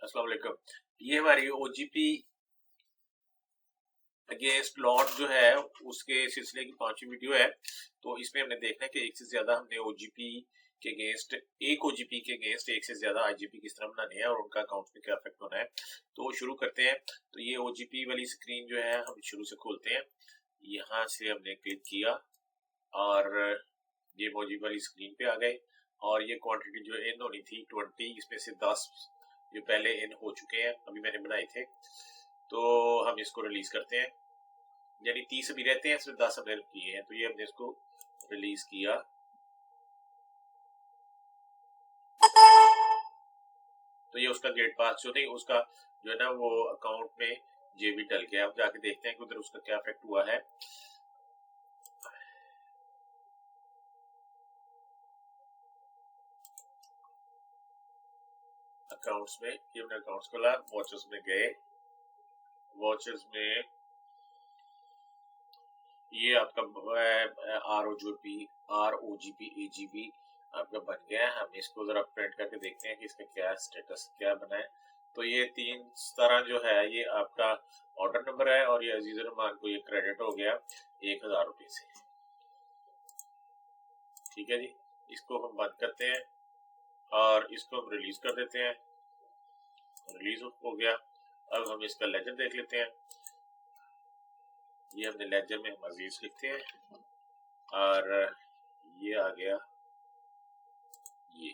अस्सलाम वालेकुम। ये हमारी ओजीपी अगेंस्ट लॉट जो है उसके सिलसिले की 5वीं वीडियो है। तो इसमें हमने देखना है कि एक से ज्यादा हमने ओजीपी के अगेंस्ट एक ओजीपी के अगेंस्ट एक से ज्यादा आईजीपी किस तरह बनाने हैं और उनका अकाउंट में क्या इफेक्ट होना है। तो शुरू करते हैं। तो ये ओजीपी वाली स्क्रीन जो है हम शुरू से खोलते हैं। यहाँ से हमने क्लिक किया और ये ओजीपी वाली स्क्रीन पे आ गए और ये क्वांटिटी जो इन होनी थी 20, इसमें से 10 जो पहले इन हो चुके हैं, अभी मैंने बनाए थे। तो हम इसको रिलीज करते हैं, यानी 30 अभी रहते हैं, इसमें 10 हमने किए हैं। तो ये हमने इसको रिलीज किया। तो ये उसका गेट पास जो नहीं, उसका जो है ना वो अकाउंट में जेबी डल गया। अब जाके देखते हैं कि उधर उसका क्या इफेक्ट हुआ है। अकाउंट्स में ये हमने अकाउंट्स खोला, वॉचर्स में गए, वॉचर्स में ये आपका आरओजीपी एजीबी आपका बन गया है। हम इसको जरा प्रिंट करके देखते हैं कि इसका क्या स्टेटस क्या बना है। तो ये 3 तरह जो है ये आपका ऑर्डर नंबर है और ये अजीज रहमान को ये क्रेडिट हो गया 1000 रुपये से। ठीक है जी, इसको हम बंद करते हैं और इसको हम रिलीज कर देते हैं। रिलीज हो गया। अब हम इसका लेजर देख लेते हैं। ये हमने लेजर में हम अजीज लिखते हैं और ये आ गया ये।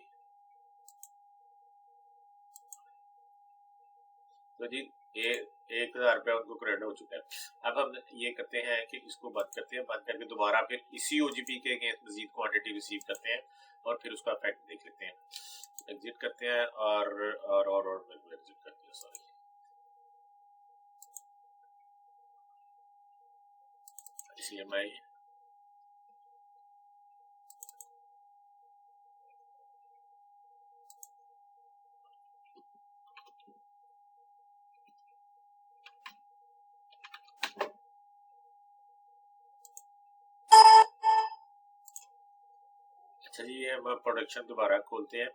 तो जी 1000 रुपया उनको क्रेडिट हो चुका है। अब हम ये करते हैं कि इसको बंद करते हैं, बंद करके दोबारा फिर इसी ओजीपी के अगेंस्ट मजीद क्वांटिटी रिसीव करते हैं और फिर उसका इफेक्ट देख लेते हैं। एग्जिट करते हैं और बिल्कुल एग्जिट करते हैं, सॉरी। CMI अच्छा जी, ये हम प्रोडक्शन दोबारा खोलते हैं।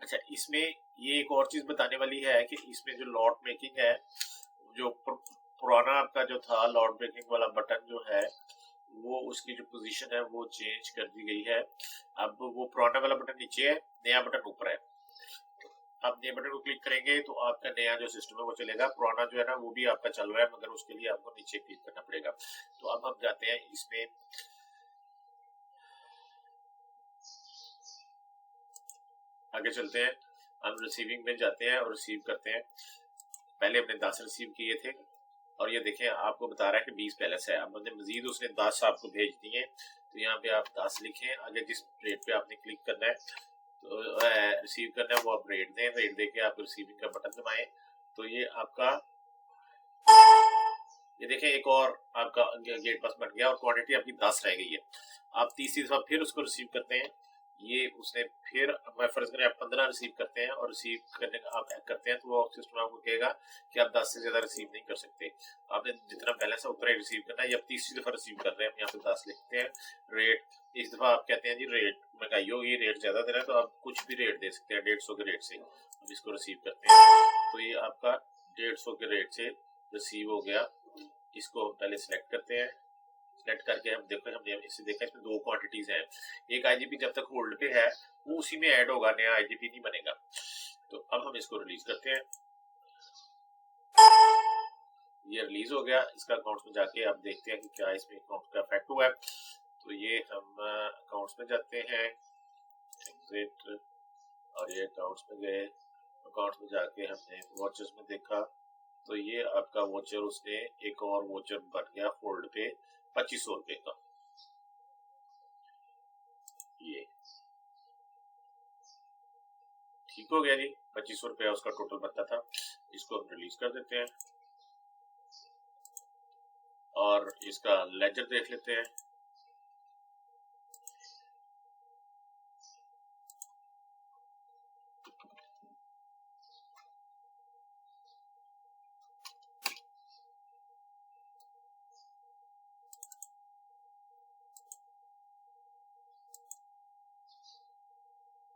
अच्छा, इसमें ये एक और चीज बताने वाली है कि इसमें जो लॉट मेकिंग है, जो पुराना आपका जो था लॉट मेकिंग वाला बटन जो है वो उसकी जो पोजीशन है वो चेंज कर दी गई है। अब वो पुराना वाला बटन नीचे है, नया बटन ऊपर है। आप नए बटन को क्लिक करेंगे तो आपका नया जो सिस्टम है वो चलेगा, पुराना जो है ना वो भी आपका चल रहा है, मगर उसके लिए आपको नीचे क्लिक करना पड़ेगा। तो अब हम जाते हैं इसमें, आगे चलते हैं। हम रिसीविंग में जाते हैं और रिसीव करते हैं। पहले हमने 10 रिसीव किए थे और ये देखें आपको बता रहा है कि 20 बैलेंस है। अब हमने मजीद उसने 10 आपको भेज दिए। तो यहाँ पे आप 10 लिखें, आगे जिस रेट पे आपने क्लिक करना है तो रिसीव करना है वो आप रेट दें, रेट दे के आप रिसीविंग का बटन दबाएं। तो ये आपका ये देखें एक और आपका गेट पास बन गया और क्वांटिटी आपकी 10 रह गई है। आप तीसरी दफा फिर उसको रिसीव करते हैं। ये उसने फिर फर्ज करें आप 15 रिसीव करते हैं और रिसीव करने का आप करते हैं तो वो सिस्टम आपको कहेगा कि आप 10 से ज्यादा रिसीव नहीं कर सकते। आपने जितना बैलेंस है उतना ही रिसीव करना है। या आप तीसरी दफा रिसीव कर रहे हैं, यहाँ पे 10 लिखते हैं। रेट इस दफा आप कहते हैं जी रेट महंगाई होगी, रेट ज्यादा दे रहा है, तो आप कुछ भी रेट दे सकते हैं 150 के रेट से। हम इसको रिसीव करते हैं तो ये आपका 150 के रेट से रिसीव हो गया। इसको हम पहले सिलेक्ट करते हैं। सेलेक्ट करके हम देखो, हमने इसे देखा इसमें 2 क्वांटिटीज हैं। एक आईजीपी जब तक होल्ड पे है वो उसी में ऐड होगा, नया आईजीपी नहीं बनेगा। तो अब हम इसको रिलीज करते हैं। ये रिलीज हो गया। इसका अकाउंट्स में जाके आप देखते हैं कि क्या इसमें अकाउंट का इफेक्ट हुआ है। तो ये हम अकाउंट्स में जाते हैं, एग्जिट, और ये अकाउंट्स में गए। अकाउंट्स में जाके हमने वॉचर्स में देखा तो ये आपका वॉचर उसने एक और वॉचर बन गया होल्ड पे 2500 रुपए का। ये ठीक हो गया जी, 2500 रुपया उसका टोटल बनता था। इसको हम रिलीज कर देते हैं और इसका लेजर देख लेते हैं।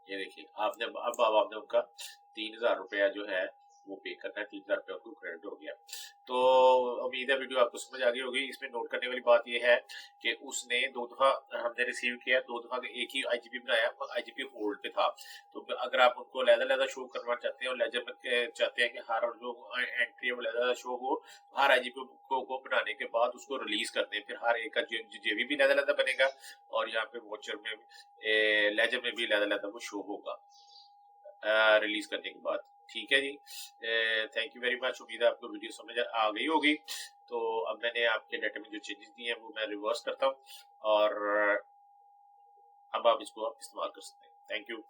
ये देखिए आपने अब आपने उनका 3,000 रुपया जो है वो पे करना है, 3,000 रुपया उनको क्रेडिट हो गया। तो उम्मीद है वीडियो आपको समझ आ गई होगी। इसमें नोट करने वाली बात ये है कि उसने 2 दफा हमने रिसीव किया, 2 दफा एक ही आईजीपी बनाया, आईजीपी होल्ड पे था। तो अगर आप उनको अलग-अलग शो करना चाहते हैं और लेजर में चाहते हैं कि हर जो एंट्री है वो अलग-अलग शो हो, हर आईजीपी को बनाने के बाद उसको रिलीज कर दें, फिर हर एक का जेबी भी अलग-अलग बनेगा और यहाँ पे वॉचर में लेजर में भी अलग-अलग वो शो होगा रिलीज करने के बाद। ठीक है जी, थैंक यू वेरी मच। उम्मीद है आपको वीडियो समझ आ गई होगी। तो अब मैंने आपके डाटा में जो चेंजेस दिए हैं वो मैं रिवर्स करता हूँ और अब आप इसको इस्तेमाल कर सकते हैं। Thank you.